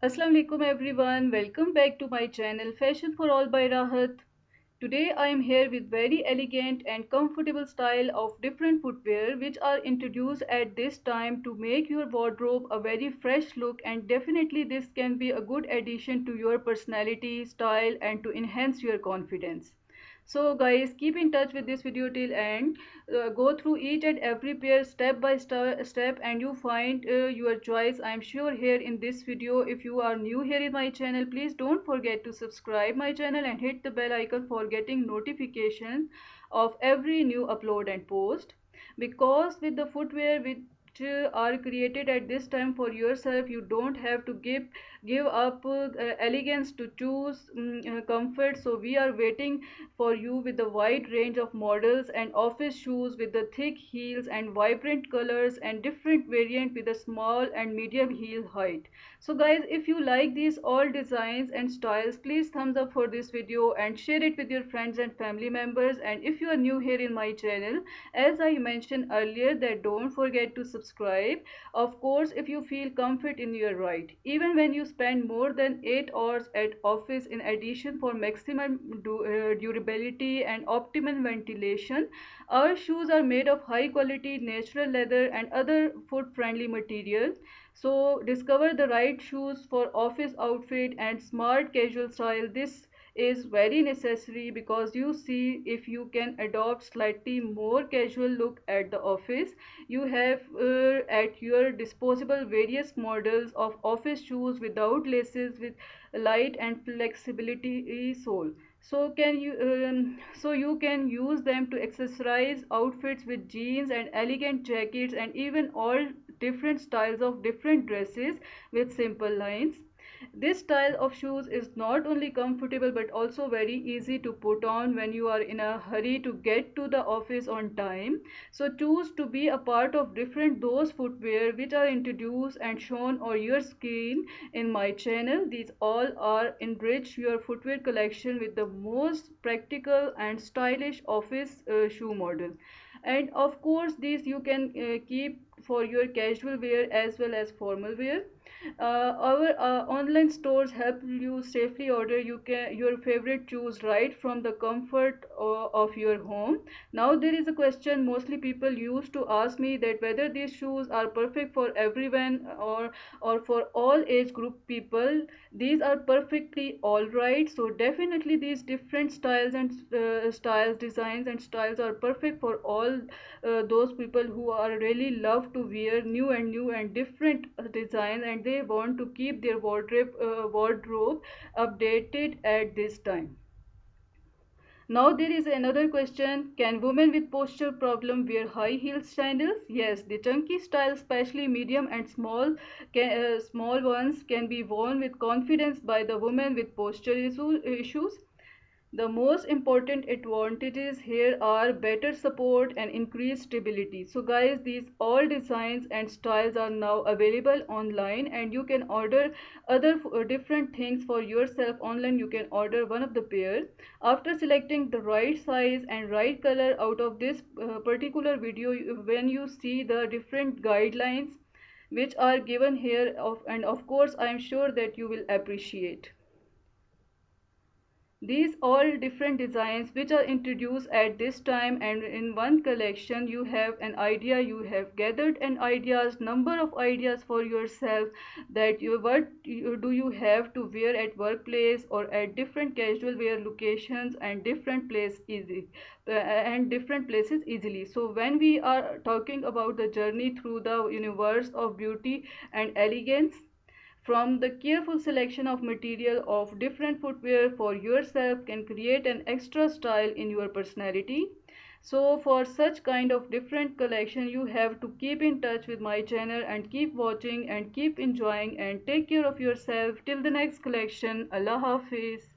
Assalamu alaikum everyone. Welcome back to my channel Fashion for All by Rahat. Today I am here with very elegant and comfortable style of different footwear which are introduced at this time to make your wardrobe a very fresh look, and definitely this can be a good addition to your personality, style and to enhance your confidence. So guys, keep in touch with this video till end. Go through each and every pair step by step and you find your choice. I am sure here in this video. If you are new here in my channel, please don't forget to subscribe my channel and hit the bell icon for getting notifications of every new upload and post. Because with the footwear which are created at this time for yourself, you don't have to give up elegance to choose comfort. So we are waiting for you with a wide range of models and office shoes with the thick heels and vibrant colors and different variant with a small and medium heel height. So guys, if you like these all designs and styles, please thumbs up for this video and share it with your friends and family members. And if you are new here in my channel, as I mentioned earlier, that don't forget to subscribe. Of course, if you feel comfort in your ride, even when you spend more than 8 hours at office, in addition for maximum durability and optimum ventilation, our shoes are made of high quality natural leather and other foot friendly materials. So discover the right shoes for office outfit and smart casual style. This is very necessary because you see, if you can adopt slightly more casual look at the office, you have at your disposable various models of office shoes without laces, with light and flexibility sole. So you can use them to accessorize outfits with jeans and elegant jackets and even all different styles of different dresses with simple lines. This style of shoes is not only comfortable but also very easy to put on when you are in a hurry to get to the office on time. So choose to be a part of different those footwear which are introduced and shown on your screen in my channel. These all are enrich your footwear collection with the most practical and stylish office shoe model. And of course these you can keep for your casual wear as well as formal wear. Our online stores help you safely order your favorite shoes right from the comfort of your home. Now there is a question mostly people used to ask me, that whether these shoes are perfect for everyone or for all age group people. These are perfectly all right. So definitely these different styles and styles, designs and styles are perfect for all those people who are really love to wear new and different designs, and they want to keep their wardrobe updated at this time. Now there is another question: can women with posture problem wear high heel sandals? Yes, the chunky style, especially medium and small ones, can be worn with confidence by the women with issues. The most important advantages here are better support and increased stability. So guys, these all designs and styles are now available online, and you can order other different things for yourself online. You can order one of the pair. After selecting the right size and right color out of this particular video, when you see the different guidelines which are given here and of course I am sure that you will appreciate. These all different designs which are introduced at this time, and in one collection you have an idea, you have gathered an ideas, number of ideas for yourself, that do you have to wear at workplace or at different casual wear locations and different places easily. So when we are talking about the journey through the universe of beauty and elegance, from the careful selection of material of different footwear for yourself can create an extra style in your personality. So for such kind of different collection, you have to keep in touch with my channel and keep watching and keep enjoying and take care of yourself till the next collection. Allah Hafiz.